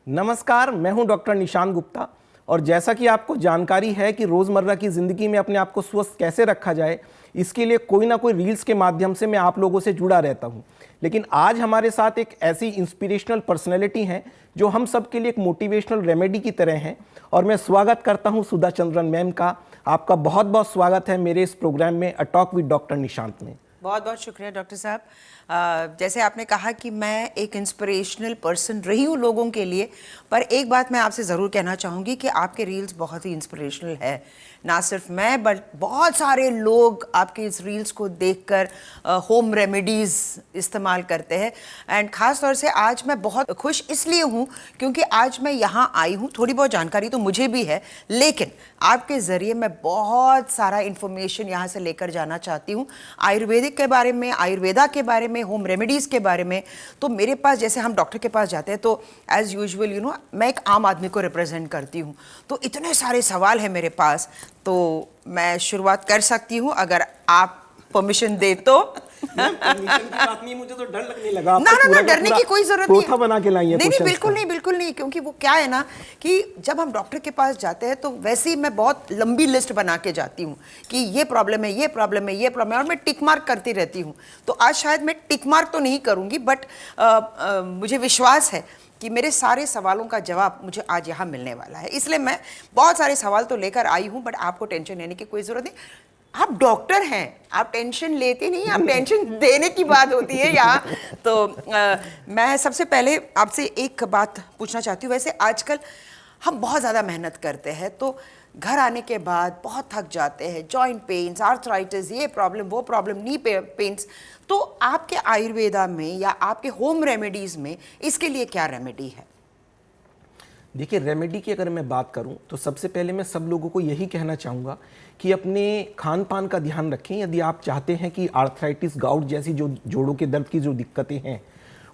नमस्कार, मैं हूं डॉक्टर निशान गुप्ता और जैसा कि आपको जानकारी है कि रोज़मर्रा की ज़िंदगी में अपने आप को स्वस्थ कैसे रखा जाए, इसके लिए कोई ना कोई रील्स के माध्यम से मैं आप लोगों से जुड़ा रहता हूं। लेकिन आज हमारे साथ एक ऐसी इंस्पिरेशनल पर्सनैलिटी हैं जो हम सब के लिए एक मोटिवेशनल रेमेडी की तरह हैं और मैं स्वागत करता हूं सुधा चंद्रन मैम का। आपका बहुत बहुत स्वागत है मेरे इस प्रोग्राम में a talk with doctor Nishant में। बहुत बहुत शुक्रिया डॉक्टर साहब। जैसे आपने कहा कि मैं एक इंस्पिरेशनल पर्सन रही हूँ लोगों के लिए, पर एक बात मैं आपसे ज़रूर कहना चाहूँगी कि आपके रील्स बहुत ही इंस्पिरेशनल है। ना सिर्फ मैं बट बहुत सारे लोग आपके इस रील्स को देखकर होम रेमेडीज़ इस्तेमाल करते हैं। एंड ख़ास तौर से आज मैं बहुत खुश इसलिए हूँ क्योंकि आज मैं यहाँ आई हूँ। थोड़ी बहुत जानकारी तो मुझे भी है, लेकिन आपके ज़रिए मैं बहुत सारा इन्फॉर्मेशन यहाँ से लेकर जाना चाहती हूँ आयुर्वेदिक के बारे में, आयुर्वेदा के बारे में, होम रेमेडीज़ के बारे में। तो मेरे पास, जैसे हम डॉक्टर के पास जाते हैं तो एज़ यूजुअल मैं एक आम आदमी को रिप्रेजेंट करती हूँ, तो इतने सारे सवाल हैं मेरे पास। तो मैं शुरुआत कर सकती हूँ अगर आप परमिशन दे तो। परमिशन की बात नहीं, मुझे तो डर लगने लगा। ना डरने की कोई जरूरत नहीं है। बना के लाई है। नहीं, बिल्कुल नहीं, क्योंकि वो क्या है ना कि जब हम डॉक्टर के पास जाते हैं तो वैसे ही मैं बहुत लंबी लिस्ट बना के जाती हूँ कि ये प्रॉब्लम है, ये प्रॉब्लम है, ये प्रॉब्लम है, और मैं टिक मार्क करती रहती हूँ। तो आज शायद मैं टिक मार्क तो नहीं करूँगी, बट मुझे विश्वास है कि मेरे सारे सवालों का जवाब मुझे आज यहाँ मिलने वाला है। इसलिए मैं बहुत सारे सवाल तो लेकर आई हूँ, बट आपको टेंशन लेने की कोई ज़रूरत नहीं। आप डॉक्टर हैं, आप टेंशन लेते नहीं, आप टेंशन देने की बात होती है यहाँ। तो मैं सबसे पहले आपसे एक बात पूछना चाहती हूँ। वैसे आजकल हम बहुत ज़्यादा मेहनत करते हैं, तो घर आने के बाद बहुत थक जाते हैं, जॉइंट पेन्स, आर्थराइटिस, ये प्रॉब्लम, वो प्रॉब्लम, नी पेन्स। तो आपके आयुर्वेदा में या आपके होम रेमेडीज़ में इसके लिए क्या रेमेडी है? देखिए, रेमेडी की अगर मैं बात करूं तो सबसे पहले मैं सब लोगों को यही कहना चाहूँगा कि अपने खान पान का ध्यान रखें। यदि आप चाहते हैं कि आर्थराइटिस, गाउट जैसी जो जोड़ों के दर्द की जो दिक्कतें हैं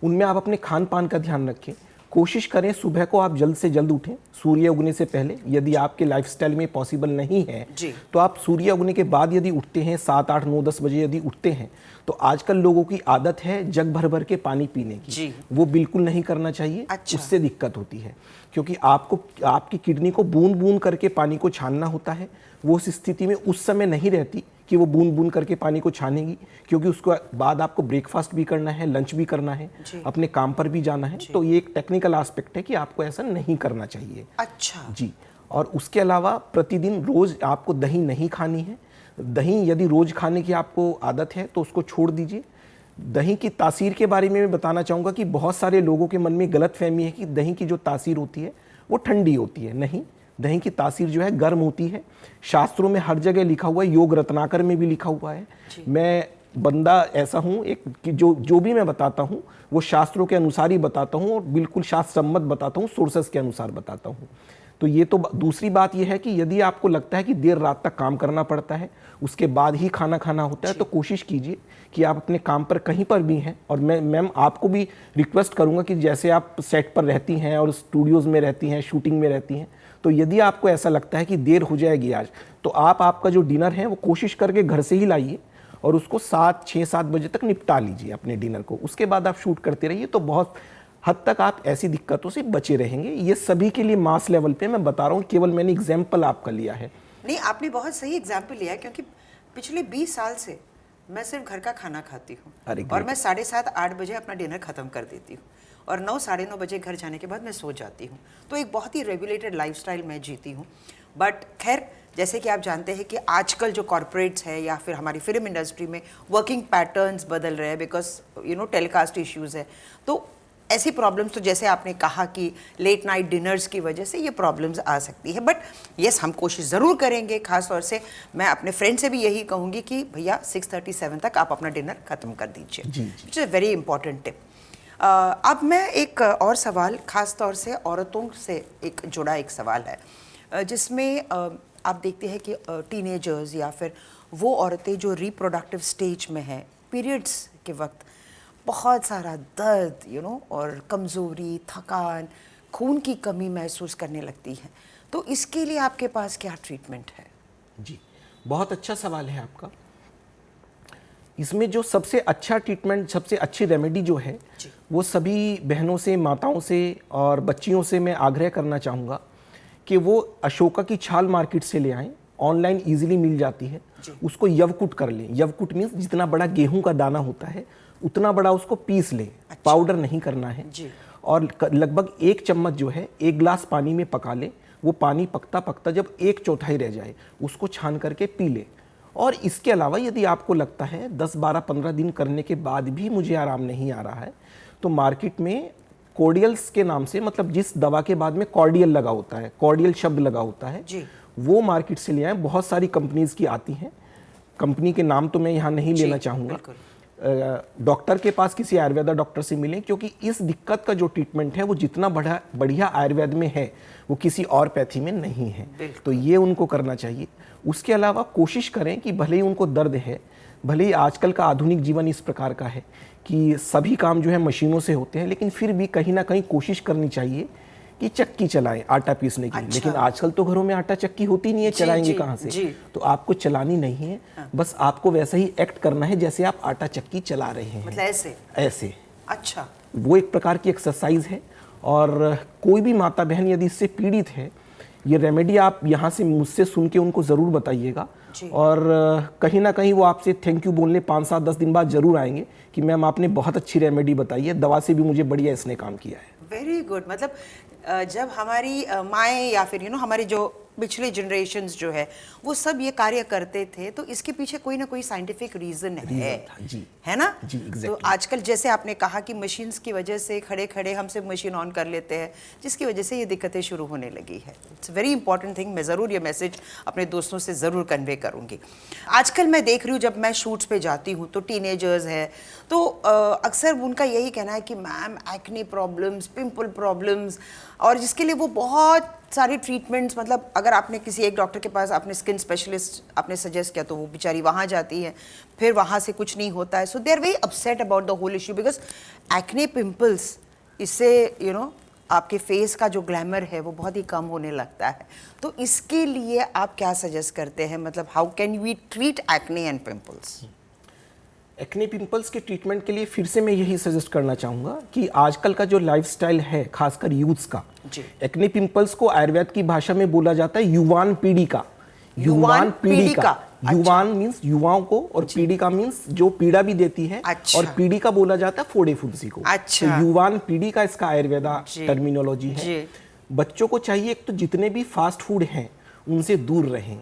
उनमें आप अपने खान पान का ध्यान रखें। कोशिश करें सुबह को आप जल्द से जल्द उठें, सूर्य उगने से पहले। यदि आपके लाइफस्टाइल में पॉसिबल नहीं है तो आप सूर्य उगने के बाद यदि उठते हैं, 7, 8, 9, 10 बजे यदि उठते हैं, तो आजकल लोगों की आदत है जग भर भर के पानी पीने की। वो बिल्कुल नहीं करना चाहिए। अच्छा। उससे दिक्कत होती है, क्योंकि आपको आपकी किडनी को बूंद बूंद करके पानी को छानना होता है। वो उस स्थिति में उस समय नहीं रहती कि वो बूंद बूंद करके पानी को छानेगी, क्योंकि उसके बाद आपको ब्रेकफास्ट भी करना है, लंच भी करना है, अपने काम पर भी जाना है। तो ये एक टेक्निकल एस्पेक्ट है कि आपको ऐसा नहीं करना चाहिए। अच्छा जी। और उसके अलावा प्रतिदिन रोज आपको दही नहीं खानी है। दही यदि रोज खाने की आपको आदत है तो उसको छोड़ दीजिए। दही की तासीर के बारे में मैं बताना चाहूँगा कि बहुत सारे लोगों के मन में गलत फहमी है कि दही की जो तासीर होती है वो ठंडी होती है। नहीं, दही की तासीर जो है गर्म होती है। शास्त्रों में हर जगह लिखा हुआ है, योग रत्नाकर में भी लिखा हुआ है। मैं बंदा ऐसा हूँ एक कि जो भी मैं बताता हूँ वो शास्त्रों के अनुसार ही बताता हूँ और बिल्कुल शास्त्र सम्मत बताता हूँ, सोर्सेस के अनुसार बताता हूँ। तो ये तो दूसरी बात ये है कि यदि आपको लगता है कि देर रात तक काम करना पड़ता है, उसके बाद ही खाना खाना होता है, तो कोशिश कीजिए कि आप अपने काम पर कहीं पर भी हैं। और मैं मैम आपको भी रिक्वेस्ट करूंगा कि जैसे आप सेट पर रहती हैं और स्टूडियोज़ में रहती हैं, शूटिंग में रहती हैं, तो यदि आपको ऐसा लगता है कि देर हो जाएगी आज, तो आप आपका जो डिनर है वो कोशिश करके घर से ही लाइए और उसको 6-7 बजे तक निपटा लीजिए अपने डिनर को। उसके बाद आप शूट करते रहिए, तो बहुत हद तक आप ऐसी दिक्कतों से बचे रहेंगे। ये सभी के लिए मास लेवल पे मैं बता रहा हूँ, केवल मैंने एग्जाम्पल आपका लिया है। नहीं, आपने बहुत सही एग्जाम्पल लिया है, क्योंकि पिछले 20 साल से मैं सिर्फ घर का खाना खाती हूँ और मैं 7:30-8 बजे अपना डिनर ख़त्म कर देती हूँ और 9-9:30 बजे घर जाने के बाद मैं सो जाती हूँ। तो एक बहुत ही रेगुलेटेड लाइफस्टाइल मैं जीती हूँ। बट खैर, जैसे कि आप जानते हैं कि आजकल जो कॉर्पोरेट्स है या फिर हमारी फिल्म इंडस्ट्री में वर्किंग पैटर्न्स बदल रहे हैं, बिकॉज टेलीकास्ट इश्यूज़ है। तो ऐसी प्रॉब्लम्स, तो जैसे आपने कहा कि लेट नाइट डिनर्स की वजह से ये प्रॉब्लम्स आ सकती है, बट यस, हम कोशिश ज़रूर करेंगे। खास तौर से मैं अपने फ्रेंड से भी यही कहूँगी कि भैया 6:37 तक आप अपना डिनर ख़त्म कर दीजिए, which is a very important tip. अब मैं एक और सवाल, ख़ास तौर से औरतों से एक जुड़ा एक सवाल है, जिसमें आप देखते हैं कि टीनेजर्स या फिर वो औरतें जो रिप्रोडक्टिव स्टेज में हैं, पीरियड्स के वक्त बहुत सारा दर्द और कमज़ोरी, थकान, खून की कमी महसूस करने लगती है। तो इसके लिए आपके पास क्या ट्रीटमेंट है? जी, बहुत अच्छा सवाल है आपका। इसमें जो सबसे अच्छा ट्रीटमेंट, सबसे अच्छी रेमेडी जो है वो सभी बहनों से, माताओं से और बच्चियों से मैं आग्रह करना चाहूँगा कि वो अशोका की छाल मार्केट से ले आएँ, ऑनलाइन इजीली मिल जाती है, उसको यवकुट कर लें। यवकुट मीन्स जितना बड़ा गेहूं का दाना होता है उतना बड़ा उसको पीस लें, पाउडर नहीं करना है। और लगभग 1 चम्मच जो है 1 गिलास पानी में पका लें। वो पानी पकता पकता जब 1/4 रह जाए उसको छान करके पी लें। और इसके अलावा यदि आपको लगता है 10, 12, 15 दिन करने के बाद भी मुझे आराम नहीं आ रहा है, तो मार्केट में कॉर्डियल्स के नाम से, मतलब जिस दवा के बाद में कॉर्डियल लगा होता है, कॉर्डियल शब्द लगा होता है, वो मार्केट से ले आए। बहुत सारी कंपनीज की आती हैं, कंपनी के नाम तो मैं यहाँ नहीं लेना चाहूँगा। डॉक्टर के पास, किसी आयुर्वेदा डॉक्टर से मिलें, क्योंकि इस दिक्कत का जो ट्रीटमेंट है वो जितना बढ़िया आयुर्वेद में है वो किसी और पैथी में नहीं है, तो ये उनको करना चाहिए। उसके अलावा कोशिश करें कि भले ही उनको दर्द है, भले ही आजकल का आधुनिक जीवन इस प्रकार का है कि सभी काम जो है मशीनों से होते हैं, लेकिन फिर भी कहीं ना कहीं कोशिश करनी चाहिए कि चक्की चलाएं आटा पीसने की। लेकिन आजकल तो घरों में आटा चक्की होती नहीं है, चलाएंगे कहाँ से? तो आपको चलानी नहीं है, बस आपको वैसा ही एक्ट करना है जैसे आप आटा चक्की चला रहे हैं, मतलब ऐसे। अच्छा, वो एक प्रकार की एक्सरसाइज है। और कोई भी माता बहन यदि इससे पीड़ित है, ये रेमेडी आप यहाँ से मुझसे सुन के उनको ज़रूर बताइएगा, और कहीं ना कहीं वो आपसे थैंक यू बोलने 5, 7, 10 दिन बाद जरूर आएंगे कि मैम आपने बहुत अच्छी रेमेडी बताई है, दवा से भी मुझे बढ़िया इसने काम किया है। Very good. मतलब जब हमारी माएँ या फिर हमारे जो पिछले जनरेशन्स जो है वो सब ये कार्य करते थे, तो इसके पीछे कोई ना कोई साइंटिफिक रीजन है ना? जी, exactly. तो आजकल जैसे आपने कहा कि मशीन्स की वजह से खड़े खड़े हमसे मशीन ऑन कर लेते हैं, जिसकी वजह से ये दिक्कतें शुरू होने लगी है। It's very important thing. मैं ज़रूर ये मैसेज अपने दोस्तों से ज़रूर कन्वे करूँगी। आजकल मैं देख रही हूँ, जब मैं शूट्स पे जाती हूँ तो टीनेजर्स हैं, तो अक्सर उनका यही कहना है कि ma'am acne problems, pimple problems, और जिसके लिए वो बहुत सारी ट्रीटमेंट्स, मतलब अगर आपने किसी एक डॉक्टर के पास, आपने स्किन स्पेशलिस्ट आपने सजेस्ट किया, तो वो बेचारी वहाँ जाती है, फिर वहाँ से कुछ नहीं होता है। So they are very upset about the whole issue, because acne pimples, इससे आपके फेस का जो ग्लैमर है वो बहुत ही कम होने लगता है। तो इसके लिए आप क्या सजेस्ट करते हैं? मतलब how can we treat acne and pimples? Acne pimples के ट्रीटमेंट के लिए फिर से मैं यही सजेस्ट करना चाहूँगा कि आजकल का जो लाइफस्टाइल है, खासकर यूथ्स का, एक्ने पिंपल्स को आयुर्वेद की भाषा में बोला जाता है युवान पीढ़ी का। युवान पीढ़ी का, युवान मीन्स युवाओं को, और पीढ़ी का मीन्स जो पीड़ा भी देती है, और पीढ़ी का बोला जाता है फोड़े फुंसी को। तो युवान पीढ़ी का इसका आयुर्वेदा टर्मिनोलॉजी है। बच्चों को चाहिए एक तो जितने भी फास्ट फूड हैं उनसे दूर रहें।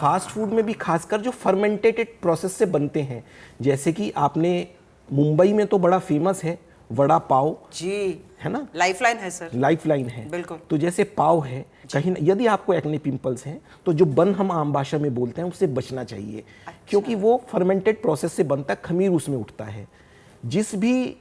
फास्ट फूड में भी खासकर जो फर्मेंटेटेड प्रोसेस से बनते हैं, जैसे कि आपने मुंबई में तो बड़ा फेमस है वड़ा पाव, जी है ना? लाइफलाइन है सर, लाइफलाइन है, बिल्कुल। तो जैसे पाव है, कहीं यदि आपको एक्ने पिंपल्स हैं तो जो बन हम आम भाषा में बोलते हैं उससे बचना चाहिए। क्योंकि वो फर्मेंटेड प्रोसेस से बनता है, खमीर उसमें उठता है। जिस भी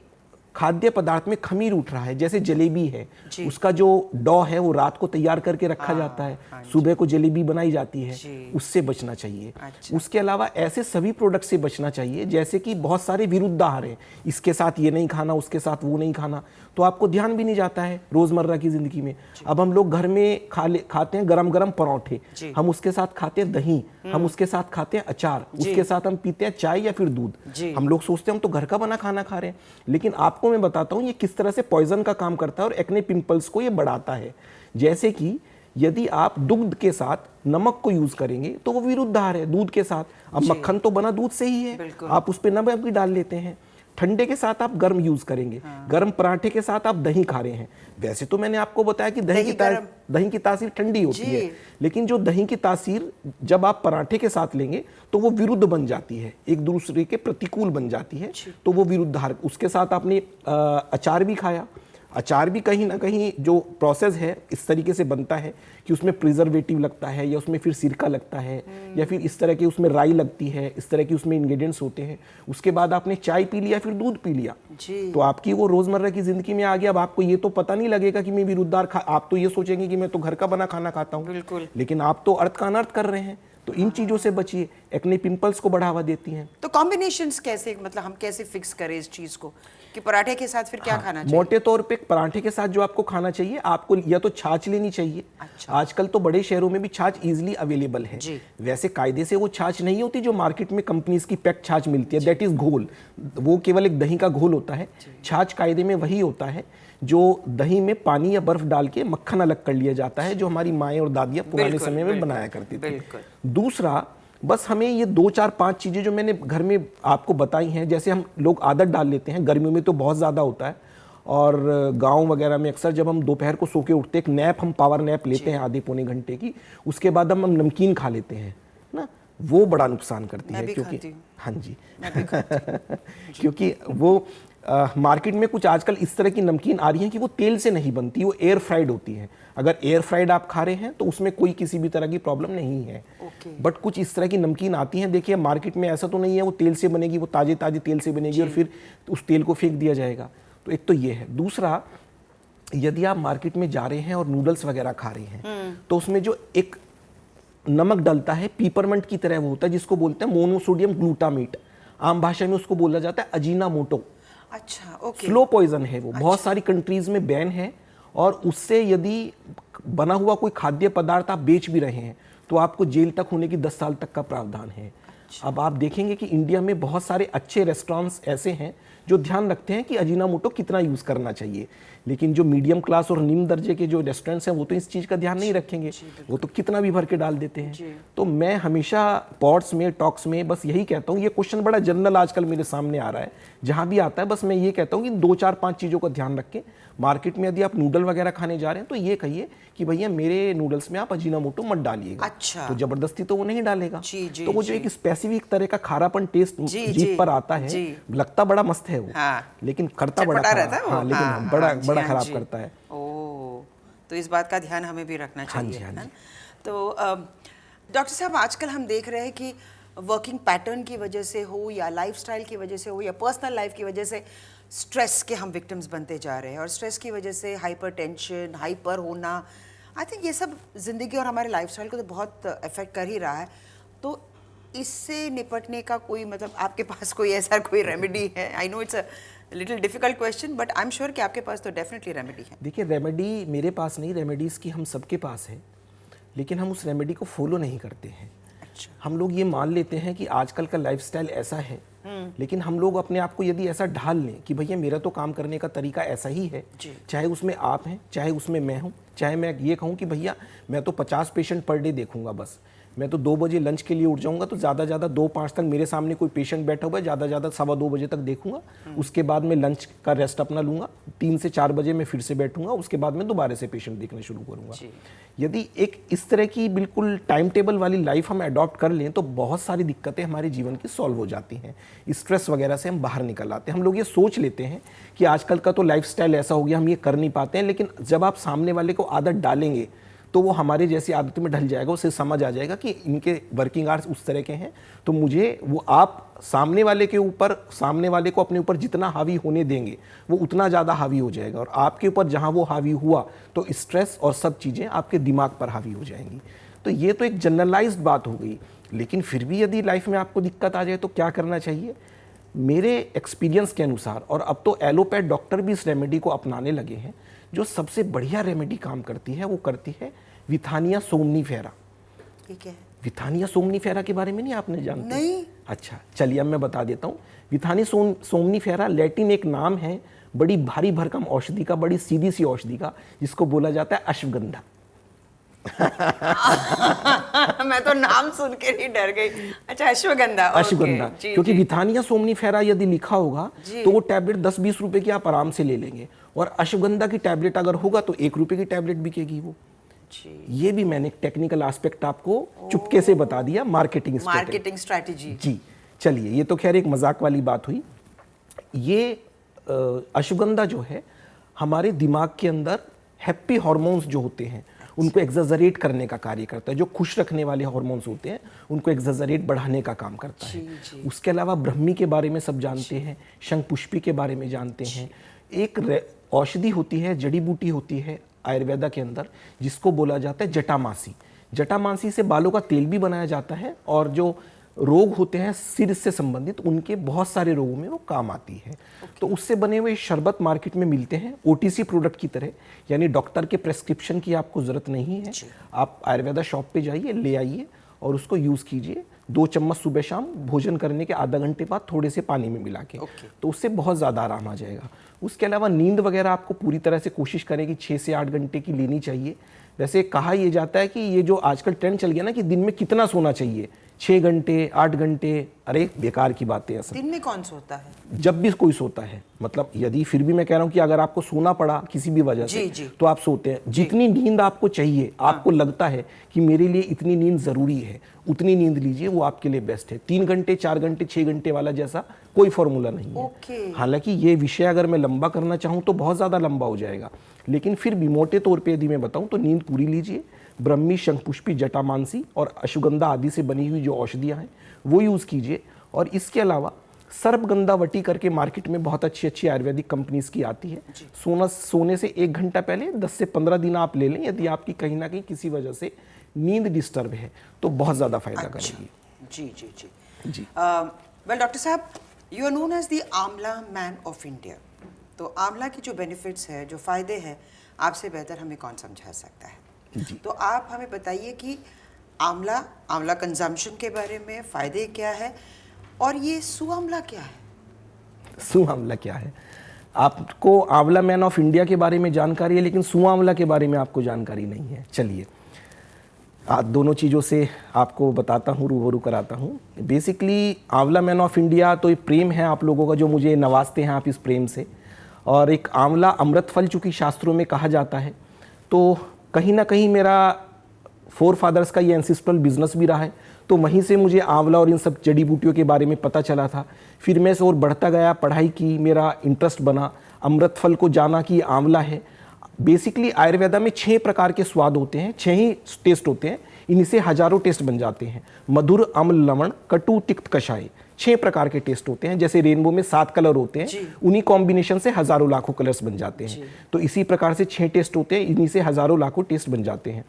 खाद्य पदार्थ में खमीर उठ रहा है, जैसे जलेबी है, उसका जो डॉ है वो रात को तैयार करके रखा जाता है, सुबह को जलेबी बनाई जाती है, उससे बचना चाहिए। उसके अलावा ऐसे सभी प्रोडक्ट से बचना चाहिए, जैसे कि बहुत सारे विरुद्ध आहार हैं, इसके साथ ये नहीं खाना, उसके साथ वो नहीं खाना, तो आपको ध्यान भी नहीं जाता है रोजमर्रा की जिंदगी में। अब हम लोग घर में खाते हैं गरम गरम परोठे, हम उसके साथ खाते हैं दही, हम उसके साथ खाते हैं अचार, उसके साथ हम पीते हैं चाय या फिर दूध। हम लोग सोचते हैं हम तो घर का बना खाना खा रहे हैं, लेकिन आपको मैं बताता हूँ ये किस तरह से पॉइजन का काम करता है और एक्ने पिंपल्स को ये बढ़ाता है। जैसे कि यदि आप दुग्ध के साथ नमक को यूज करेंगे तो वो विरुद्ध आहार है दूध के साथ। अब मक्खन तो बना दूध से ही है, आप उस पर नमक भी डाल लेते हैं। ठंडे के साथ आप गर्म यूज करेंगे, गर्म पराठे के साथ आप दही खा रहे हैं। वैसे तो मैंने आपको बताया कि दही की तासीर ठंडी होती है, लेकिन जो दही की तासीर जब आप पराठे के साथ लेंगे तो वो विरुद्ध बन जाती है, एक दूसरे के प्रतिकूल बन जाती है, तो वो विरुद्ध आहार। उसके साथ आपने अचार भी खाया, अचार भी कहीं ना कहीं जो प्रोसेस है इस तरीके से बनता है कि उसमें प्रिजर्वेटिव लगता है, या उसमें फिर सिरका लगता है, या फिर इस तरह की उसमें राई लगती है, इस तरह की उसमें इंग्रेडिएंट्स होते हैं। उसके बाद आपने चाय पी लिया, फिर दूध पी लिया, तो आपकी वो रोजमर्रा की जिंदगी में आ गया। अब आपको ये तो पता नहीं लगेगा कि मैं विरुद्धार आप तो ये सोचेंगे कि मैं तो घर का बना खाना खाता हूँ, लेकिन आप तो अर्थ का अनर्थ कर रहे हैं। तो इन चीजों से बचिए, एक्ने पिंपल्स को बढ़ावा देती हैं। तो कॉम्बिनेशंस कैसे, मतलब हम कैसे फिक्स करें इस चीज को कि पराठे के साथ फिर क्या खाना चाहिए? मोटे तौर पे पराठे के साथ जो आपको खाना चाहिए, आपको या तो छाछ लेनी चाहिए। अच्छा। आजकल तो बड़े शहरों में भी छाछ इजीली अवेलेबल है। जी। वैसे कायदे से वो छाछ नहीं होती जो मार्केट में कंपनीज की पैक्ड छाछ मिलती है, दैट इज घोल। वो केवल एक दही का घोल होता है। छाछ कायदे में वही होता है जो दही में पानी या बर्फ डाल के मक्खन अलग कर लिया जाता है, जो हमारी माएँ और दादियाँ पुराने समय में बनाया करती थी। दूसरा, बस हमें ये 2 4 5 चीज़ें जो मैंने घर में आपको बताई हैं, जैसे हम लोग आदत डाल लेते हैं, गर्मियों में तो बहुत ज़्यादा होता है, और गांव वगैरह में अक्सर जब हम दोपहर को सो के उठते हैं, एक नैप, हम पावर नैप लेते हैं आधे पौने घंटे की, उसके बाद हम नमकीन खा लेते हैं ना, वो बड़ा नुकसान करती है। क्योंकि हाँ जी क्योंकि वो मार्केट में कुछ आजकल इस तरह की नमकीन आ रही हैं कि वो तेल से नहीं बनती, वो एयर फ्राइड होती हैं। अगर एयर फ्राइड आप खा रहे हैं तो उसमें कोई किसी भी तरह की प्रॉब्लम नहीं है। बट कुछ इस तरह की नमकीन आती हैं, देखिए मार्केट में ऐसा तो नहीं है वो तेल से बनेगी, वो ताजे ताजे तेल से बनेगी और फिर उस तेल को फेंक दिया जाएगा। तो एक तो ये है। दूसरा, यदि आप मार्केट में जा रहे हैं और नूडल्स वगैरह खा रहे हैं तो उसमें जो एक नमक डलता है, पीपरमेंट की तरह वो होता है, जिसको बोलते हैं मोनोसोडियम ग्लूटामेट, आम भाषा में उसको बोला जाता है अजीनामोटो। अच्छा, ओके। स्लो पॉइजन है वो। बहुत सारी कंट्रीज में बैन है, और उससे यदि बना हुआ कोई खाद्य पदार्थ आप बेच भी रहे हैं तो आपको जेल तक होने की 10 साल तक का प्रावधान है। अब आप देखेंगे कि इंडिया में बहुत सारे अच्छे रेस्टोरेंट्स ऐसे हैं जो ध्यान रखते हैं कि अजीनामोटो कितना यूज़ करना चाहिए, लेकिन जो मीडियम क्लास और निम्न दर्जे के जो रेस्टोरेंट्स हैं वो तो इस चीज़ का ध्यान नहीं रखेंगे, वो तो कितना भी भर के डाल देते हैं। तो मैं हमेशा पॉड्स में, टॉक्स में बस यही कहता हूँ, ये क्वेश्चन बड़ा जनरल आजकल मेरे सामने आ रहा है, जहाँ भी आता है बस मैं ये कहता हूँ कि 2 4 5 चीज़ों का ध्यान रखें। मार्केट में यदि आप नूडल वगैरह खाने जा रहे हैं तो ये कहिए कि भैया मेरे नूडल्स में आप अजीनामोटो मत डालिएगा। अच्छा। तो जबरदस्ती तो वो नहीं डालेगा। जी, तो वो जो एक स्पेसिफिक तरह का खारापन टेस्ट जीभ पर आता है, लगता बड़ा मस्त है वो, लेकिन करता बड़ा खराब है। हाँ, लेकिन बड़ा खराब करता है। ओह, तो इस बात का ध्यान हमें भी रखना चाहिए। हाँ जी। तो डॉक्टर साहब, आजकल हम देख रहे हैं कि वर्किंग पैटर्न की वजह से हो या लाइफस्टाइल की वजह से हो या पर्सनल लाइफ की वजह से स्ट्रेस के हम विक्टिम्स बनते जा रहे हैं, और स्ट्रेस की वजह से हाइपरटेंशन, हाइपर होना, आई थिंक ये सब ज़िंदगी और हमारे लाइफस्टाइल को तो बहुत अफेक्ट कर ही रहा है। तो इससे निपटने का कोई, मतलब आपके पास कोई ऐसा कोई रेमेडी है? I know it's a little difficult question, but I am sure कि आपके पास तो डेफिनेटली रेमेडी है। देखिए, रेमेडी मेरे पास नहीं, रेमेडीज़ की हम सबके पास है, लेकिन हम उस रेमेडी को फॉलो नहीं करते हैं। अच्छा। हम लोग ये मान लेते हैं कि आजकल का लाइफस्टाइल ऐसा है, लेकिन हम लोग अपने आप को यदि ऐसा ढाल लें कि भैया मेरा तो काम करने का तरीका ऐसा ही है, चाहे उसमें आप हैं, चाहे उसमें मैं हूँ, चाहे मैं ये कहूँ कि भैया मैं तो 50 पेशेंट पर डे देखूंगा, बस मैं तो 2 बजे लंच के लिए उठ जाऊंगा, तो ज़्यादा 2-5 तक मेरे सामने कोई पेशेंट बैठा हुआ है, ज़्यादा 2:15 बजे तक देखूंगा, उसके बाद मैं लंच का रेस्ट अपना लूँगा, 3 से 4 बजे मैं फिर से बैठूंगा, उसके बाद मैं दोबारा से पेशेंट देखना शुरू करूँगा। यदि एक इस तरह की बिल्कुल टाइम टेबल वाली लाइफ हम अडॉप्ट कर लें तो बहुत सारी दिक्कतें हमारे जीवन की सॉल्व हो जाती हैं, स्ट्रेस वगैरह से हम बाहर निकल आते हैं। हम लोग ये सोच लेते हैं कि आजकल का तो लाइफस्टाइल ऐसा हो गया, हम ये कर नहीं पाते हैं, लेकिन जब आप सामने वाले को आदत डालेंगे तो वो हमारे जैसी आदतों में ढल जाएगा, उसे समझ आ जाएगा कि इनके वर्किंग आवर्स उस तरह के हैं, तो मुझे वो आप सामने वाले को अपने ऊपर जितना हावी होने देंगे वो उतना ज़्यादा हावी हो जाएगा, और आपके ऊपर जहाँ वो हावी हुआ तो स्ट्रेस और सब चीज़ें आपके दिमाग पर हावी हो जाएंगी। तो ये तो एक जनरलाइज्ड बात हो गई, लेकिन फिर भी यदि लाइफ में आपको दिक्कत आ जाए तो क्या करना चाहिए? मेरे एक्सपीरियंस के अनुसार, और अब तो एलोपैथ डॉक्टर भी इस रेमेडी को अपनाने लगे हैं, जो सबसे बढ़िया रेमेडी काम करती है वो करती है विथानिया सोमनीफेरा। ठीक है। विथानिया सोमनीफेरा के बारे में नहीं आपने जानते? नहीं। अच्छा, चलिए अब मैं बता देता हूँ। विथानिया सोमनीफेरा लैटिन एक नाम है बड़ी भारी भरकम औषधि का, बड़ी सीधी सी औषधि का, जिसको बोला जाता है अश्वगंधा। मैं तो नाम सुन के ही डर गई। अच्छा, अश्वगंधा। अश्वगंधा, क्योंकि विथानिया सोमनीफेरा यदि लिखा होगा तो वो टैबलेट 10-20 रुपए की आप आराम से ले लेंगे, और अश्वगंधा की टैबलेट अगर होगा तो 1 रुपए की टैबलेट बिकेगी वो। ये भी मैंने एक टेक्निकल एस्पेक्ट आपको चुपके से बता दिया, मार्केटिंग स्ट्रैटेजी। जी, चलिए, ये तो खैर एक मजाक वाली बात हुई। ये अश्वगंधा जो है हमारे दिमाग के अंदर हैप्पी हार्मोन्स जो होते हैं उनको एक्सजरेट करने का कार्य करता है। जो खुश रखने वाले हार्मोन्स होते हैं उनको एक्सजरेट बढ़ाने का काम करता है। उसके अलावा ब्रह्मी के बारे में सब जानते हैं, शंखपुष्पी के बारे में जानते हैं। एक औषधि होती है, जड़ी बूटी होती है आयुर्वेदा के अंदर, जिसको बोला जाता है जटामासी। जटामासी से बालों का तेल भी बनाया जाता है, और जो रोग होते हैं सिर से संबंधित, उनके बहुत सारे रोगों में वो काम आती है। तो उससे बने हुए शरबत मार्केट में मिलते हैं ओटीसी प्रोडक्ट की तरह, यानी डॉक्टर के प्रेस्क्रिप्शन की आपको ज़रूरत नहीं है। आप आयुर्वेदा शॉप पे जाइए, ले आइए और उसको यूज़ कीजिए। 2 चम्मच सुबह शाम, भोजन करने के आधा घंटे बाद थोड़े से पानी में मिला के, तो उससे बहुत ज़्यादा आराम आ जाएगा। उसके अलावा नींद वगैरह आपको पूरी तरह से कोशिश करें कि 6 से 8 घंटे की लेनी चाहिए। वैसे कहा यह जाता है कि ये जो आजकल ट्रेंड चल गया ना कि दिन में कितना सोना चाहिए, 6 घंटे 8 घंटे, अरे बेकार की बातें हैं सब। दिन में कौन सोता है? जब भी कोई सोता है, मतलब यदि फिर भी मैं कह रहा हूं कि अगर आपको सोना पड़ा किसी भी वजह से तो आप सोते हैं। जितनी नींद आपको चाहिए, आपको लगता है कि मेरे लिए इतनी नींद जरूरी है, उतनी नींद लीजिए, वो आपके लिए बेस्ट है। 3 घंटे 4 घंटे 6 घंटे वाला जैसा कोई फॉर्मूला नहीं है। हालांकि ये विषय अगर मैं लंबा करना चाहूँ तो बहुत ज़्यादा लंबा हो जाएगा, लेकिन फिर भी मोटे तौर पर यदि मैं बताऊँ तो नींद पूरी लीजिए। ब्रह्मी, शंखपुष्पी, जटामांसी और अश्वगंधा आदि से बनी हुई जो औषधियाँ हैं वो यूज़ कीजिए। और इसके अलावा सर्पगंधावटी करके मार्केट में बहुत अच्छी अच्छी आयुर्वेदिक कंपनीज की आती है। सोने से 1 घंटा पहले 10 से 15 दिन आप ले लें। यदि आपकी कहीं ना कहीं किसी वजह से नींद डिस्टर्ब है तो बहुत ज़्यादा फायदा करेगी। जी जी जी जी। वेल डॉक्टर साहब, you are known as the amla man of India. तो आंवला की जो बेनिफिट्स है, जो फ़ायदे हैं, आपसे बेहतर हमें कौन समझा सकता है? तो आप हमें बताइए कि आंवला कंजम्पशन के बारे में, फ़ायदे क्या है, और ये सुआंवला क्या है? सुआंवला क्या है? आपको आंवला मैन ऑफ इंडिया के बारे में जानकारी है, लेकिन सुआंवला के बारे में आपको जानकारी नहीं है। चलिए, दोनों चीज़ों से आपको बताता हूँ, रूबरू कराता हूँ। बेसिकली आंवला मैन ऑफ इंडिया तो एक प्रेम है आप लोगों का, जो मुझे नवाजते हैं आप इस प्रेम से। और एक आंवला अमृत फल चूँकि शास्त्रों में कहा जाता है, तो कहीं ना कहीं मेरा फोर फादर्स का ये एंसेस्ट्रल बिजनेस भी रहा है। तो वहीं से मुझे आंवला और इन सब जड़ी बूटियों के बारे में पता चला था। फिर मैं से और बढ़ता गया, पढ़ाई की, मेरा इंटरेस्ट बना, अमृत फल को जाना कि आंवला है। बेसिकली आयुर्वेदा में 6 प्रकार के स्वाद होते हैं, 6 ही टेस्ट होते हैं, इन्हीं से हजारों टेस्ट बन जाते हैं। मधुर, अम्ल, लवण, कटु, तिक्त, कषाय, 6 प्रकार के टेस्ट होते हैं। जैसे रेनबो में 7 कलर होते हैं, उन्हीं कॉम्बिनेशन से हजारों लाखों कलर्स बन जाते हैं। तो इसी प्रकार से 6 टेस्ट होते हैं, इन्हीं से हजारों लाखों टेस्ट बन जाते हैं।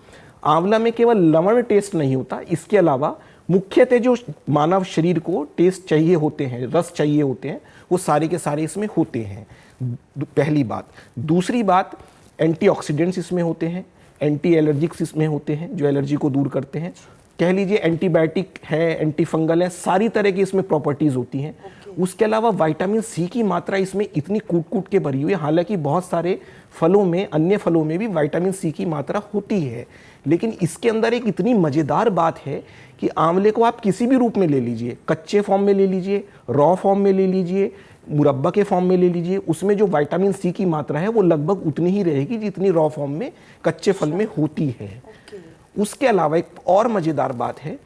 आंवला में केवल लवण टेस्ट नहीं होता, इसके अलावा मुख्यतः जो मानव शरीर को टेस्ट चाहिए होते हैं, रस चाहिए होते हैं, वो सारे के सारे इसमें होते हैं। पहली बात। दूसरी बात, एंटीऑक्सीडेंट्स इसमें होते हैं, एंटी एलर्जिक्स इसमें होते हैं जो एलर्जी को दूर करते हैं। कह लीजिए एंटीबायोटिक है, एंटी फंगल है, सारी तरह की इसमें प्रॉपर्टीज होती हैं। उसके अलावा विटामिन सी की मात्रा इसमें इतनी कूट कूट के भरी हुई है। हालांकि बहुत सारे फलों में, अन्य फलों में भी विटामिन सी की मात्रा होती है, लेकिन इसके अंदर एक इतनी मज़ेदार बात है कि आंवले को आप किसी भी रूप में ले लीजिए, कच्चे फॉर्म में ले लीजिए, रॉ फॉर्म में ले लीजिए, मुरब्बा के फॉर्म में ले लीजिए, उसमें जो विटामिन सी की मात्रा है वो लगभग उतनी ही रहेगी जितनी रॉ फॉर्म में, कच्चे फल में होती है। उसके अलावा एक और मज़ेदार बात है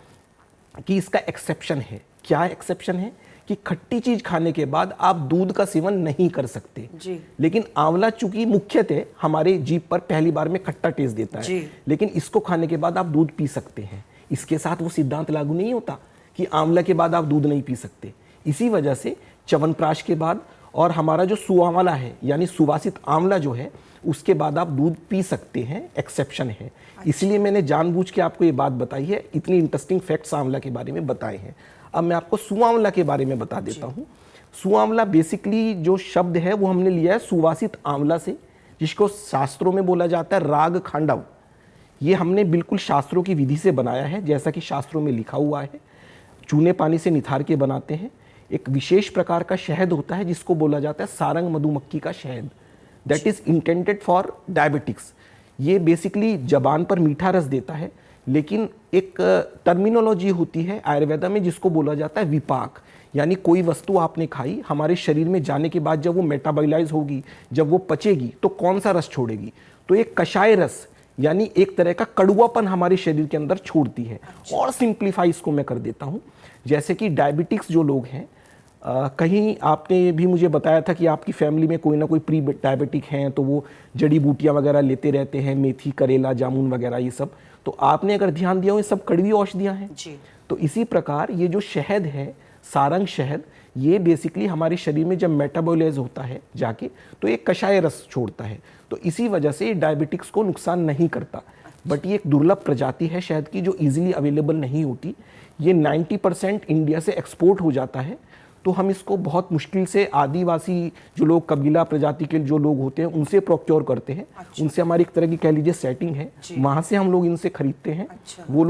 कि इसका एक्सेप्शन है। क्या एक्सेप्शन है? कि खट्टी चीज खाने के बाद आप दूध का सेवन नहीं कर सकते जी। लेकिन आंवला चूंकि मुख्यतः हमारे जीभ पर पहली बार में खट्टा टेस्ट देता है, लेकिन इसको खाने के बाद आप दूध पी सकते हैं। इसके साथ वो सिद्धांत लागू नहीं होता कि आंवला के बाद आप दूध नहीं पी सकते। इसी वजह से च्यवनप्राश के बाद और हमारा जो सुआंवला है यानी सुवासित आंवला जो है, उसके बाद आप दूध पी सकते हैं, एक्सेप्शन है। इसलिए मैंने जानबूझ के आपको ये बात बताई है, इतनी इंटरेस्टिंग फैक्ट्स आंवला के बारे में बताए हैं। अब मैं आपको सुआंवला के बारे में बता देता हूँ। सुआंवला बेसिकली जो शब्द है वो हमने लिया है सुवासित आंवला से, जिसको शास्त्रों में बोला जाता है राग खांडव। ये हमने बिल्कुल शास्त्रों की विधि से बनाया है, जैसा कि शास्त्रों में लिखा हुआ है। चूने पानी से निथार के बनाते हैं। एक विशेष प्रकार का शहद होता है जिसको बोला जाता है सारंग मधुमक्खी का शहद, that is intended for diabetics. ये बेसिकली जबान पर मीठा रस देता है, लेकिन एक टर्मिनोलॉजी होती है आयुर्वेदा में जिसको बोला जाता है विपाक, यानी कोई वस्तु आपने खाई, हमारे शरीर में जाने के बाद जब वो मेटाबॉलाइज होगी, जब वो पचेगी तो कौन सा रस छोड़ेगी, तो एक कषाय रस यानी एक तरह का कड़ुआपन हमारे शरीर के अंदर छोड़ती है। और सिंप्लीफाई इसको मैं कर देता हूँ, जैसे कि डायबिटिक्स जो लोग हैं, कहीं आपने भी मुझे बताया था कि आपकी फैमिली में कोई ना कोई प्री डायबिटिक हैं, तो वो जड़ी बूटियाँ वगैरह लेते रहते हैं, मेथी, करेला, जामुन वगैरह ये सब। तो आपने अगर ध्यान दिया हो, ये सब कड़वी औषधियाँ हैं जी। तो इसी प्रकार ये जो शहद है, सारंग शहद, ये बेसिकली हमारे शरीर में जब मेटाबॉलाइज होता है जाके, तो एक कषाय रस छोड़ता है। तो इसी वजह से डायबिटिक्स को नुकसान नहीं करता। बट ये एक दुर्लभ प्रजाति है शहद की जो इजीली अवेलेबल नहीं होती। ये 90% इंडिया से एक्सपोर्ट हो जाता है, तो हम इसको बहुत मुश्किल से आदिवासी जो लोग कबीला प्रजाति के जो लोग होते हैं उनसे प्रोक्योर करते हैं। उनसे हमारी एक तरह की कह लीजिए सेटिंग है, वहाँ से हम लोग इनसे खरीदते हैं। वो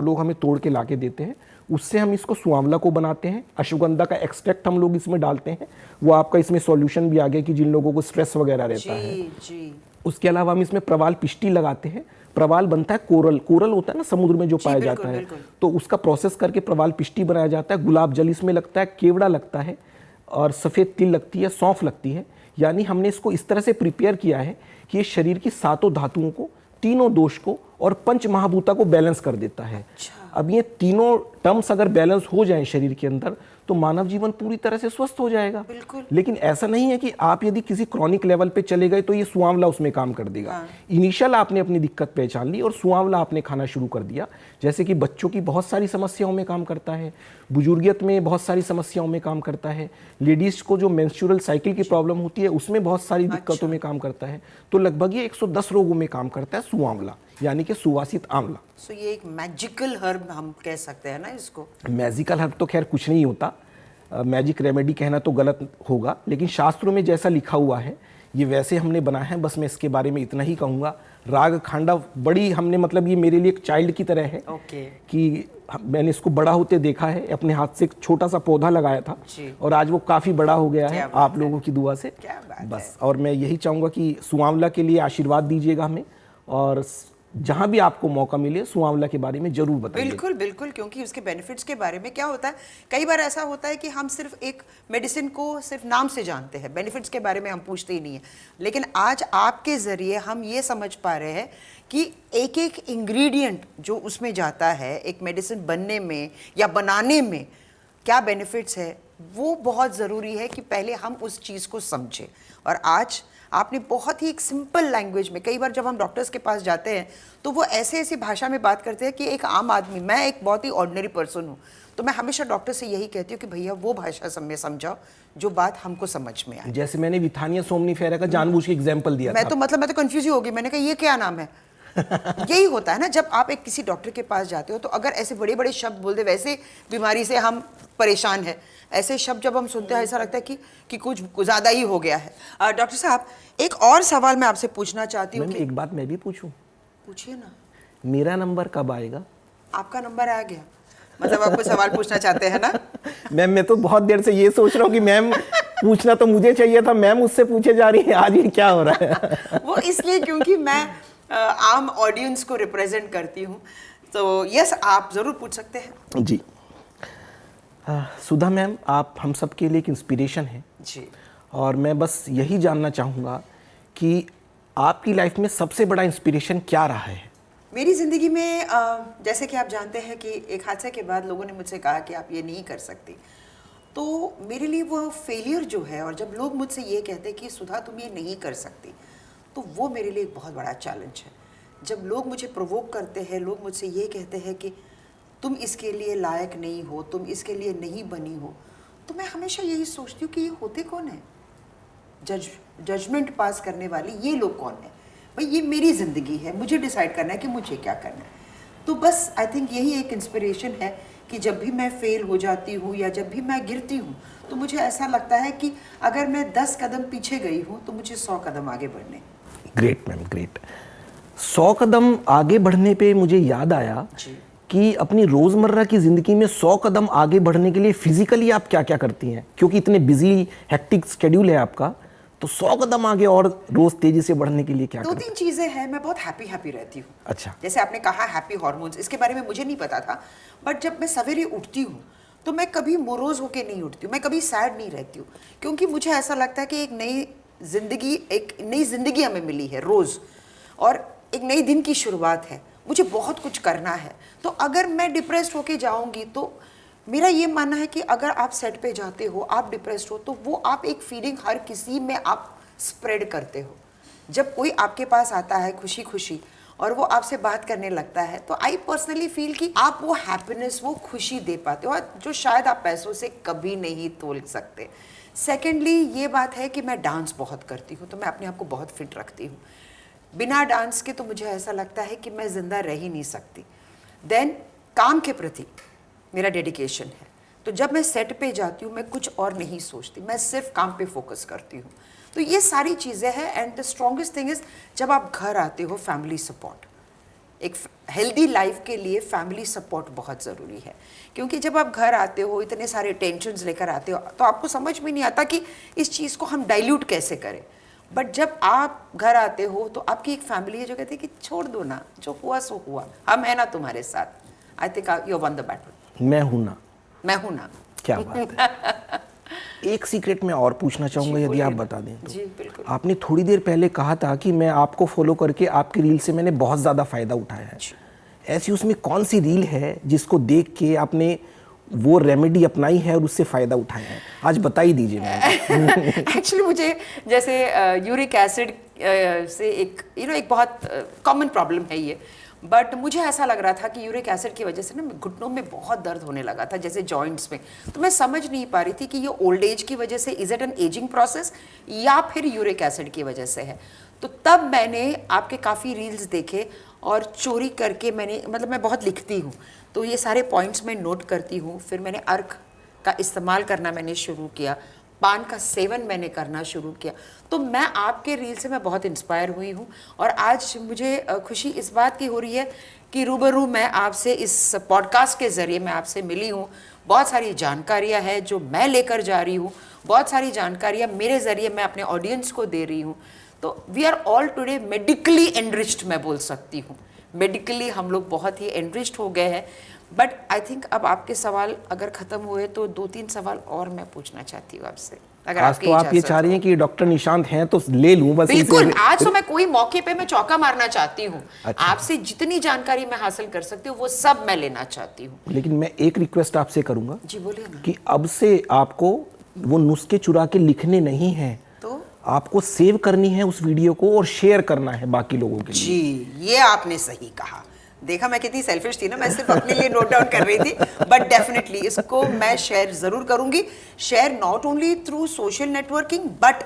लोग हमें तोड़ के ला के देते हैं, उससे हम इसको सुआंवला को बनाते हैं। अश्वगंधा का एक्सट्रैक्ट हम लोग इसमें डालते हैं, वो आपका इसमें सॉल्यूशन भी आ गया कि जिन लोगों को स्ट्रेस वगैरह रहता है। उसके अलावा हम इसमें प्रवाल पिष्टी लगाते हैं। प्रवाल बनता है कोरल होता है ना समुद्र में जो पाया जाता है, तो उसका प्रोसेस करके प्रवाल पिष्टी बनाया जाता है। गुलाब जल इसमें लगता है, केवड़ा लगता है और सफ़ेद तिल लगती है, सौंफ लगती है। यानी हमने इसको इस तरह से प्रिपेयर किया है कि ये शरीर की 7 धातुओं को, 3 दोष को और 5 महाभूता को बैलेंस कर देता है। अब ये 3 टर्म्स अगर बैलेंस हो जाएं शरीर के अंदर तो मानव जीवन पूरी तरह से स्वस्थ हो जाएगा। लेकिन ऐसा नहीं है कि आप यदि किसी क्रॉनिक लेवल पे चले गए तो ये सुआंवला उसमें काम कर देगा। इनिशियल आपने अपनी दिक्कत पहचान ली और सुआंवला आपने खाना शुरू कर दिया। जैसे कि बच्चों की बहुत सारी समस्याओं में काम करता है, बुजुर्गियत में बहुत सारी समस्याओं में काम करता है, लेडीज को जो मेंस्ट्रुअल साइकिल की प्रॉब्लम होती है उसमें बहुत सारी दिक्कतों में काम करता है। तो लगभग ये 110 रोगों में काम करता है सुआंवला, यानी कि सुवासित आंवला। सो ये एक मैजिकल हर्ब हम कह सकते हैं ना इसको? मैजिकल हर्ब तो खैर कुछ नहीं होता, मैजिक रेमेडी कहना तो गलत होगा, लेकिन शास्त्रों में जैसा लिखा हुआ है ये वैसे हमने बनाया है। बस मैं इसके बारे में इतना ही कहूँगा। राग खांडव बड़ी हमने मतलब ये मेरे लिए एक चाइल्ड की तरह है कि मैंने इसको बड़ा होते देखा है। अपने हाथ से एक छोटा सा पौधा लगाया था और आज वो काफ़ी बड़ा हो गया है आप लोगों की दुआ से। बस, और मैं यही चाहूँगा कि सुआंवला के लिए आशीर्वाद दीजिएगा हमें, और जहाँ भी आपको मौका मिले सुआंवला के बारे में जरूर बताइए। बिल्कुल बिल्कुल, क्योंकि उसके बेनिफिट्स के बारे में क्या होता है, कई बार ऐसा होता है कि हम सिर्फ एक मेडिसिन को सिर्फ नाम से जानते हैं, बेनिफिट्स के बारे में हम पूछते ही नहीं है। लेकिन आज आपके ज़रिए हम ये समझ पा रहे हैं कि एक एक इंग्रेडिएंट जो उसमें जाता है एक मेडिसिन बनने में या बनाने में क्या बेनिफिट्स है, वो बहुत ज़रूरी है कि पहले हम उस चीज़ को समझें। और आज आपने बहुत ही एक सिंपल लैंग्वेज में, कई बार जब हम डॉक्टर्स के पास जाते हैं तो वो ऐसे ऐसी भाषा में बात करते हैं कि एक आम आदमी, मैं एक बहुत ही ऑर्डिनरी पर्सन हूँ, तो मैं हमेशा डॉक्टर से यही कहती हूँ कि भैया वो भाषा में समझाओ जो बात हमको समझ में आए। जैसे मैंने विथानिया सोमनीफेरा का जानबूझ के एग्जाम्पल दिया मैं तो कंफ्यूज ही हो गई, मैंने कहा ये क्या नाम है। यही होता है ना जब आप एक किसी डॉक्टर के पास जाते हो, तो अगर ऐसे बड़े बड़े शब्द बोल दे, वैसे बीमारी से हम परेशान हैं, ऐसे शब्द जब हम सुनते हैं ऐसा लगता है कि कुछ ज़्यादा ही हो गया है। डॉक्टर साहब, एक और सवाल मैं आपसे पूछना चाहती हूँ। एक बात मैं भी पूछूं? पूछिए ना। मेरा नंबर कब आएगा? आपका नंबर आ गया, मतलब आप कुछ सवाल पूछना चाहते हैं ना? मैम, मैं तो बहुत देर से ये सोच रहा हूँ कि मैम पूछना तो मुझे चाहिए था, मैम मुझसे पूछे जा रही है, आज ये क्या हो रहा है? वो इसलिए क्योंकि मैं आम ऑडियंस को रिप्रेजेंट करती हूँ, तो यस आप ज़रूर पूछ सकते हैं। जी सुधा मैम, आप हम सब के लिए एक इंस्पिरेशन हैं जी, और मैं बस यही जानना चाहूँगा कि आपकी लाइफ में सबसे बड़ा इंस्पिरेशन क्या रहा है? मेरी ज़िंदगी में जैसे कि आप जानते हैं कि एक हादसे के बाद लोगों ने मुझसे कहा कि आप ये नहीं कर सकती, तो मेरे लिए वो फेलियर जो है, और जब लोग मुझसे ये कहते हैं कि सुधा तुम ये नहीं कर सकती, तो वो मेरे लिए एक बहुत बड़ा चैलेंज है। जब लोग मुझे प्रोवोक करते हैं, लोग मुझसे ये कहते हैं कि तुम इसके लिए लायक नहीं हो, तुम इसके लिए नहीं बनी हो, तो मैं हमेशा यही सोचती हूँ कि ये होते कौन है, जजमेंट पास करने वाले ये लोग कौन है? भाई ये मेरी ज़िंदगी है, मुझे डिसाइड करना है कि मुझे क्या करना है। तो बस आई थिंक यही एक इंस्पिरेशन है कि जब भी मैं फेल हो जाती हूँ या जब भी मैं गिरती हूँ, तो मुझे ऐसा लगता है कि अगर मैं 10 कदम पीछे गई हूँ तो मुझे 100 कदम आगे बढ़ने। Great ma'am, great. 100 कदम आगे बढ़ने पे मुझे याद आया कि अपनी रोज़मर्रा की ज़िंदगी में 100 कदम आगे बढ़ने के लिए फिजिकली आप क्या क्या करती हैं, क्योंकि इतने बिजी हेक्टिक शेड्यूल है आपका, तो 100 कदम आगे और रोज़ तेज़ी से बढ़ने के लिए क्या करती हैं? 2-3 चीज़ें हैं। मैं बहुत हैप्पी रहती हूँ। अच्छा, जैसे आपने कहा हैप्पी हार्मोन्स, इसके बारे में मुझे नहीं पता था, बट जब मैं सवेरे उठती हूँ तो मैं कभी मोरोज होके नहीं उठती हूँ, मैं कभी सैड नहीं रहती हूँ, क्योंकि मुझे ऐसा लगता है कि एक नई ज़िंदगी हमें मिली है रोज़, और एक नई दिन की शुरुआत है, मुझे बहुत कुछ करना है। तो अगर मैं डिप्रेस्ड होके जाऊंगी, तो मेरा ये मानना है कि अगर आप सेट पे जाते हो, आप डिप्रेस्ड हो, तो वो आप एक फीलिंग हर किसी में आप स्प्रेड करते हो। जब कोई आपके पास आता है खुशी खुशी और वो आपसे बात करने लगता है, तो आई पर्सनली फील कि आप वो हैप्पीनेस, वो खुशी दे पाते हो जो शायद आप पैसों से कभी नहीं तोल सकते। सेकेंडली ये बात है कि मैं डांस बहुत करती हूँ, तो मैं अपने आप को बहुत फिट रखती हूँ। बिना डांस के तो मुझे ऐसा लगता है कि मैं जिंदा रह ही नहीं सकती। देन काम के प्रति मेरा डेडिकेशन है, तो जब मैं सेट पे जाती हूँ मैं कुछ और नहीं सोचती, मैं सिर्फ काम पे फोकस करती हूँ। तो ये सारी चीज़ें हैं। And the strongest thing is जब आप घर आते हो, फैमिली सपोर्ट। एक हेल्दी लाइफ के लिए फैमिली सपोर्ट बहुत ज़रूरी है, क्योंकि जब आप घर आते हो इतने सारे टेंशन्स लेकर आते हो तो आपको समझ में नहीं आता कि इस चीज़ को हम डाइल्यूट कैसे करें। बट जब आप घर आते हो तो आपकी एक फैमिली है जो कहती है कि छोड़ दो ना, जो हुआ सो हुआ, हम है ना तुम्हारे साथ। I think you one the battle. मैं हूं ना, मैं हूं ना। क्या बात है। एक सीक्रेट मैं और पूछना चाहूंगा, यदि आप बता दें तो। जी बिल्कुल। आपने थोड़ी देर पहले कहा था कि मैं आपको फॉलो करके आपकी रील से मैंने बहुत ज़्यादा फ़ायदा उठाया है। ऐसी उसमें कौन सी रील है जिसको देख के आपने वो रेमेडी अपनाई है और उससे फ़ायदा उठाया है? आज बता ही दीजिए मैम। एक्चुअली मुझे जैसे यूरिक एसिड से एक बहुत कॉमन प्रॉब्लम है ये, बट मुझे ऐसा लग रहा था कि यूरिक एसिड की वजह से ना घुटनों में बहुत दर्द होने लगा था, जैसे जॉइंट्स में। तो मैं समझ नहीं पा रही थी कि ये ओल्ड एज की वजह से, is it an ageing process या फिर यूरिक एसिड की वजह से है। तो तब मैंने आपके काफ़ी रील्स देखे और चोरी करके मैंने, मतलब मैं बहुत लिखती हूँ तो ये सारे पॉइंट्स मैं नोट करती हूँ। फिर मैंने अर्क का इस्तेमाल करना मैंने शुरू किया, पान का सेवन मैंने करना शुरू किया। तो मैं आपके रील से मैं बहुत इंस्पायर हुई हूँ और आज मुझे खुशी इस बात की हो रही है कि रूबरू मैं आपसे इस पॉडकास्ट के ज़रिए मैं आपसे मिली हूँ। बहुत सारी जानकारियाँ हैं जो मैं लेकर जा रही हूँ, बहुत सारी जानकारियाँ मेरे ज़रिए मैं अपने ऑडियंस को दे रही हूँ। तो we are all today medically enriched, मैं बोल सकती हूँ। मेडिकली हम लोग बहुत ही एनरिच्ड हो गए हैं। बट आई थिंक अब आपके सवाल अगर ख़त्म हुए तो 2-3 सवाल और मैं पूछना चाहती हूँ आपसे, अगर आज तो आप ये चाह रही हैं कि डॉक्टर निशांत हैं तो ले लूं बस। बिल्कुल, आज तो मैं कोई मौके पे मैं चौका मारना चाहती हूँ। अच्छा। आपसे जितनी जानकारी मैं हासिल कर सकती हूँ वो सब मैं लेना चाहती हूँ। लेकिन मैं एक रिक्वेस्ट आपसे करूंगा। जी बोलिए ना। कि अब से आपको वो नुस्खे चुरा के लिखने नहीं हैं, तो आपको सेव करनी है उस वीडियो को और शेयर करना है बाकी लोगों के लिए। जी, ये आपने सही कहा। देखा मैं कितनी सेल्फिश थी ना, मैं सिर्फ अपने लिए नोट डाउन कर रही थी। बट डेफिनेटली इसको मैं शेयर जरूर करूंगी। Share not only through social networking, but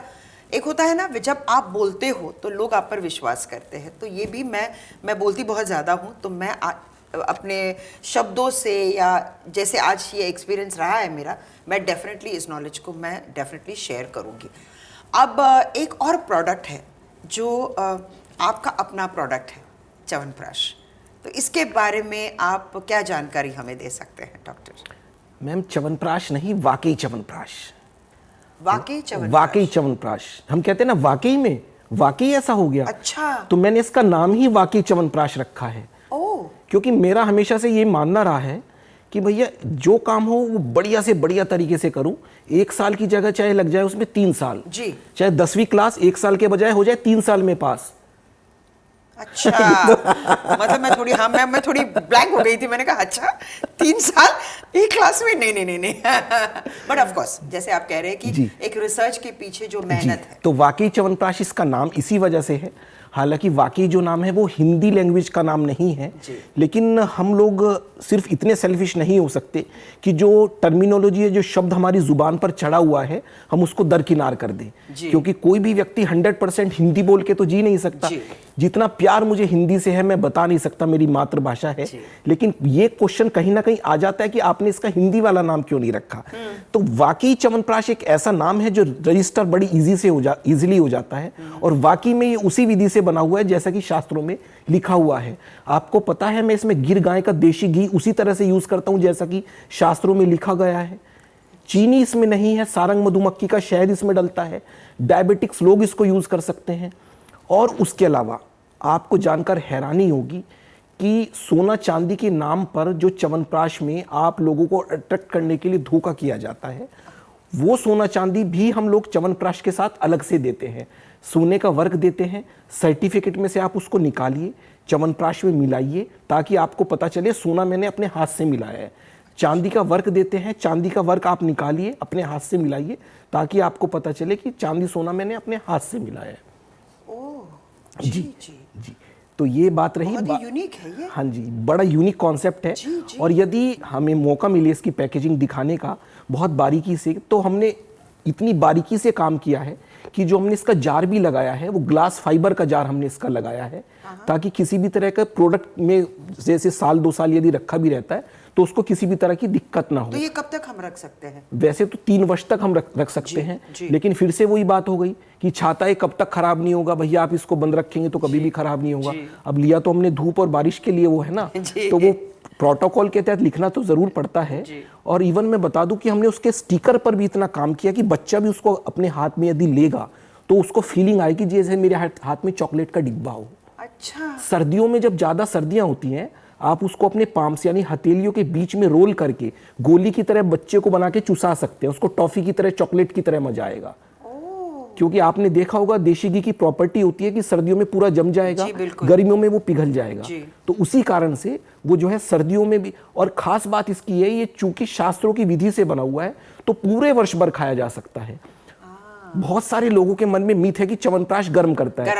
एक होता है ना जब आप बोलते हो तो लोग आप पर विश्वास करते हैं। तो ये भी मैं बोलती बहुत ज़्यादा हूँ, तो मैं अपने शब्दों से या जैसे आज ये एक्सपीरियंस रहा है मेरा, मैं डेफिनेटली इस नॉलेज को मैं डेफिनेटली शेयर करूँगी। अब एक और प्रोडक्ट है जो आपका अपना प्रोडक्ट है, च्यवनप्राश। तो इसके बारे में आप क्या जानकारी हमें दे सकते हैं डॉक्टर? मैम च्यवनप्राश नहीं, वाकई च्यवनप्राश। वाकई च्यवनप्राश हम कहते हैं ना, वाकई में वाकई ऐसा हो गया। अच्छा। तो मैंने इसका नाम ही वाकई च्यवनप्राश रखा है। ओह। क्योंकि मेरा हमेशा से ये मानना रहा है कि भैया जो काम हो वो बढ़िया से बढ़िया तरीके से करूं। 1 साल की जगह चाहे लग जाए उसमें 3 साल, जी, चाहे 10वीं क्लास 1 साल के बजाय हो जाए 3 साल में पास। अच्छा। मतलब मैं थोड़ी ब्लैंक हो गई थी। मैंने कहा अच्छा 3 साल एक क्लास में, नहीं। बट ऑफ कोर्स जैसे आप कह रहे हैं कि एक रिसर्च के पीछे जो मेहनत है। तो वाकई च्यवनप्राश इसका नाम इसी वजह से है। हालांकि वाकई जो नाम है वो हिंदी लैंग्वेज का नाम नहीं है, लेकिन हम लोग सिर्फ इतने सेल्फिश नहीं हो सकते कि जो टर्मिनोलॉजी है, जो शब्द हमारी जुबान पर चढ़ा हुआ है, हम उसको दरकिनार कर दें। क्योंकि कोई भी व्यक्ति 100% हिंदी बोल के तो जी नहीं सकता। जितना प्यार मुझे हिंदी से है मैं बता नहीं सकता, मेरी मातृभाषा है। लेकिन ये क्वेश्चन कहीं ना कहीं आ जाता है कि आपने इसका हिंदी वाला नाम क्यों नहीं रखा। तो वाकई च्यवनप्राश एक ऐसा नाम है जो रजिस्टर बड़ी इजीली हो जाता है, और वाकई में ये उसी विधि से बना हुआ है जैसा कि शास्त्रों में लिखा हुआ है। आपको पता है मैं इसमें गिर गाय का देशी घी उसी तरह से यूज करता हूं जैसा कि शास्त्रों में लिखा गया है। चीनी इसमें नहीं है, सारंग मधुमक्खी का शहद इसमें डलता है। डायबिटिक्स लोग इसको यूज कर सकते हैं। और उसके अलावा आपको जानकर हैरानी होगी कि सोना चांदी के नाम पर जो च्यवनप्राश में आप लोगों को अट्रैक्ट करने के लिए धोखा किया जाता है, वो सोना चांदी भी हम लोग च्यवनप्राश के साथ अलग से देते हैं। सोने का वर्क देते हैं, सर्टिफिकेट में से आप उसको निकालिए, च्यवनप्राश में मिलाइए ताकि आपको पता चले सोना मैंने अपने हाथ से मिलाया है। चांदी का वर्क देते हैं, चांदी का वर्क आप निकालिए, अपने हाथ से मिलाइए ताकि आपको पता चले कि चांदी सोना मैंने अपने हाथ से मिलाया है। ओह, जी। तो ये बात रही, बहुत यूनिक है ये। हाँ जी, बड़ा यूनिक कॉन्सेप्ट है। और यदि हमें मौका मिले इसकी पैकेजिंग दिखाने का बहुत बारीकी से, तो हमने इतनी बारीकी से काम किया है कि जो हमने इसका जार भी लगाया है वो ग्लास फाइबर का जार हमने इसका लगाया है, ताकि किसी भी तरह का प्रोडक्ट में जैसे साल 2 साल यदि रखा भी रहता है तो उसको किसी भी तरह की दिक्कत ना हो। तो ये कब तक हम रख सकते हैं? वैसे तो 3 वर्ष तक हम रख सकते हैं, लेकिन फिर से वही बात हो गई कि छाता ये कब तक खराब नहीं होगा, भैया आप इसको बंद रखेंगे तो कभी भी खराब नहीं होगा। अब लिया तो हमने धूप और बारिश के लिए वो है ना, तो वो प्रोटोकॉल के तहत लिखना तो जरूर पड़ता है। और इवन मैं बता दूं कि हमने उसके स्टिकर पर भी इतना काम किया कि बच्चा भी उसको अपने हाथ में यदि लेगा तो उसको फीलिंग आएगी जैसे मेरे हाथ में चॉकलेट का डिब्बा हो। अच्छा। सर्दियों में जब ज्यादा सर्दियां होती हैं, आप उसको अपने पाम्स यानी हथेलियों के बीच में रोल करके गोली की तरह बच्चे को बना के चुसा सकते हैं, उसको टॉफी की तरह, चॉकलेट की तरह मजा आएगा। क्योंकि आपने देखा होगा देशी घी की प्रॉपर्टी होती है कि सर्दियों में पूरा जम जाएगा, गर्मियों में वो पिघल जाएगा। तो उसी कारण से वो जो है सर्दियों में भी, और खास बात इसकी है ये चूंकि शास्त्रों की विधि से बना हुआ है तो पूरे वर्ष भर खाया जा सकता है। बहुत सारे लोगों के मन में मिथ है कि च्यवनप्राश गर्म करता है।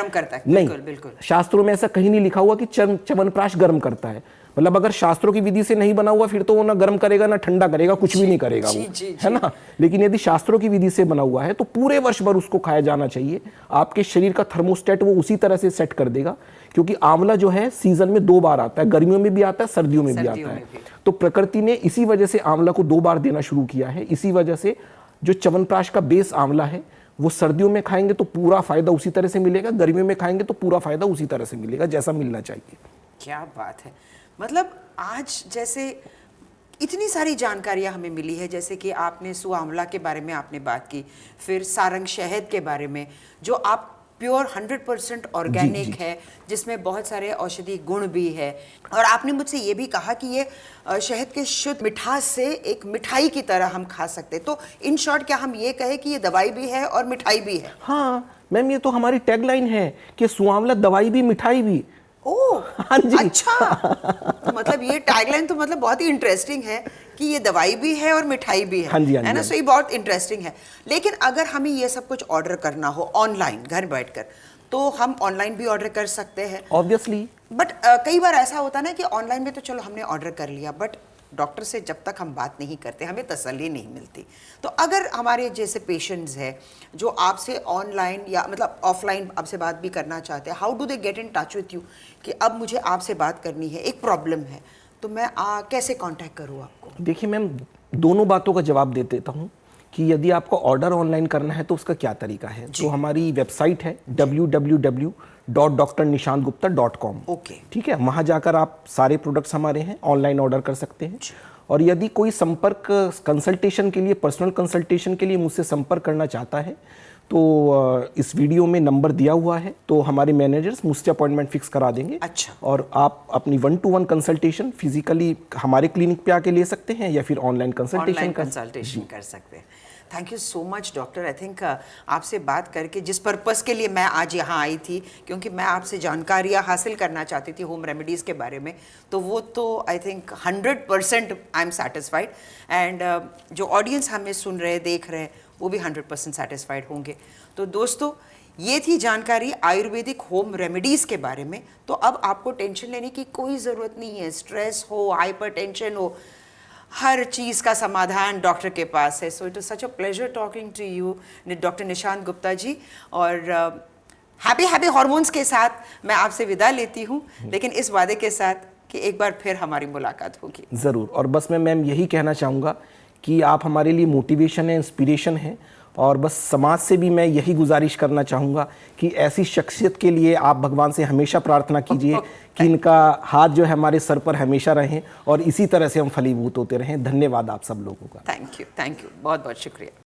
नहीं, बिल्कुल। शास्त्रों में ऐसा कहीं नहीं लिखा हुआ कि च्यवनप्राश गर्म करता है। मतलब अगर शास्त्रों की विधि से नहीं बना हुआ फिर तो वो ना गर्म करेगा ना ठंडा करेगा, कुछ भी नहीं करेगा वो, है ना। लेकिन यदि शास्त्रों की विधि से बना हुआ है तो पूरे वर्ष भर उसको खाया जाना चाहिए। आपके शरीर का थर्मोस्टेट वो उसी तरह से सेट कर देगा, क्योंकि आंवला जो है सीजन में 2 बार आता है, गर्मियों में भी आता है, सर्दियों में भी आता है। तो प्रकृति ने इसी वजह से आंवला को 2 बार देना शुरू किया है। इसी वजह से जो च्यवनप्राश का बेस आंवला है वो सर्दियों में खाएंगे तो पूरा फायदा उसी तरह से मिलेगा, गर्मियों में खाएंगे तो पूरा फायदा उसी तरह से मिलेगा जैसा मिलना चाहिए। क्या बात है। मतलब आज जैसे इतनी सारी जानकारियां हमें मिली है, जैसे कि आपने सुआंवला के बारे में आपने बात की, फिर सारंग शहद के बारे में जो आप प्योर 100% ऑर्गेनिक है, जिसमें बहुत सारे औषधि गुण भी है। और आपने मुझसे ये भी कहा कि ये शहद के शुद्ध मिठास से एक मिठाई की तरह हम खा सकते हैं। तो इन शॉर्ट क्या हम ये कहें कि ये दवाई भी है और मिठाई भी है? हाँ मैम, ये तो हमारी टैगलाइन है कि सुआंवला दवाई भी मिठाई भी। ओह, हाँ जी। अच्छा। तो मतलब ये टैगलाइन तो मतलब बहुत ही इंटरेस्टिंग है कि ये दवाई भी है और मिठाई भी है। हाँ जी, है ना। सो ये बहुत इंटरेस्टिंग है। लेकिन अगर हमें ये सब कुछ ऑर्डर करना हो ऑनलाइन घर बैठकर, तो हम ऑनलाइन भी ऑर्डर कर सकते हैं ऑब्वियसली। बट कई बार ऐसा होता है ना कि ऑनलाइन में तो चलो हमने ऑर्डर कर लिया, बट डॉक्टर से जब तक हम बात नहीं करते हमें तसल्ली नहीं मिलती। तो अगर हमारे जैसे पेशेंट्स हैं जो आपसे ऑनलाइन या मतलब ऑफलाइन आपसे बात भी करना चाहते हैं, how do they get in touch with you कि अब मुझे आपसे बात करनी है, एक प्रॉब्लम है, तो मैं कैसे कांटेक्ट करूँ आपको? देखिए मैम, दोनों बातों का जवाब दे देता हूँ कि यदि आपको ऑर्डर ऑनलाइन करना है तो उसका क्या तरीका है। तो हमारी वेबसाइट है www.drnishantgupta.com। ओके, ठीक है, वहाँ जाकर आप सारे प्रोडक्ट्स हमारे हैं ऑनलाइन ऑर्डर कर सकते हैं। और यदि कोई संपर्क कंसल्टेशन के लिए, पर्सनल कंसल्टेशन के लिए मुझसे संपर्क करना चाहता है तो इस वीडियो में नंबर दिया हुआ है, तो हमारे मैनेजर्स मुझसे अपॉइंटमेंट फिक्स करा देंगे। अच्छा। और आप अपनी 1-to-1 कंसल्टेशन फिजिकली हमारे क्लिनिक पे आके ले सकते हैं या फिर ऑनलाइन कंसल्टेशन कर सकते हैं। Thank you so much doctor. I think आपसे बात करके, जिस पर्पस के लिए मैं आज यहाँ आई थी, क्योंकि मैं आपसे जानकारियाँ हासिल करना चाहती थी होम रेमेडीज़ के बारे में, तो वो तो I think 100% I am satisfied. And जो ऑडियंस हमें सुन रहे देख रहे हैं वो भी 100% सेटिस्फाइड होंगे। तो दोस्तों, ये थी जानकारी आयुर्वेदिक होम रेमेडीज़ के बारे में। तो अब आपको टेंशन लेने की कोई ज़रूरत नहीं है। स्ट्रेस हो, हाइपरटेंशन हो, हर चीज़ का समाधान डॉक्टर के पास है। So it is such a pleasure talking to you doctor Nishant Gupta ji. और हैप्पी हार्मोन्स के साथ मैं आपसे विदा लेती हूँ, लेकिन इस वादे के साथ कि एक बार फिर हमारी मुलाकात होगी। ज़रूर। और बस मैं मैम यही कहना चाहूँगा कि आप हमारे लिए मोटिवेशन है, इंस्पिरेशन है। और बस समाज से भी मैं यही गुजारिश करना चाहूँगा कि ऐसी शख्सियत के लिए आप भगवान से हमेशा प्रार्थना कीजिए कि इनका हाथ जो है हमारे सर पर हमेशा रहें और इसी तरह से हम फलीभूत होते रहें। धन्यवाद आप सब लोगों का। थैंक यू, बहुत बहुत शुक्रिया।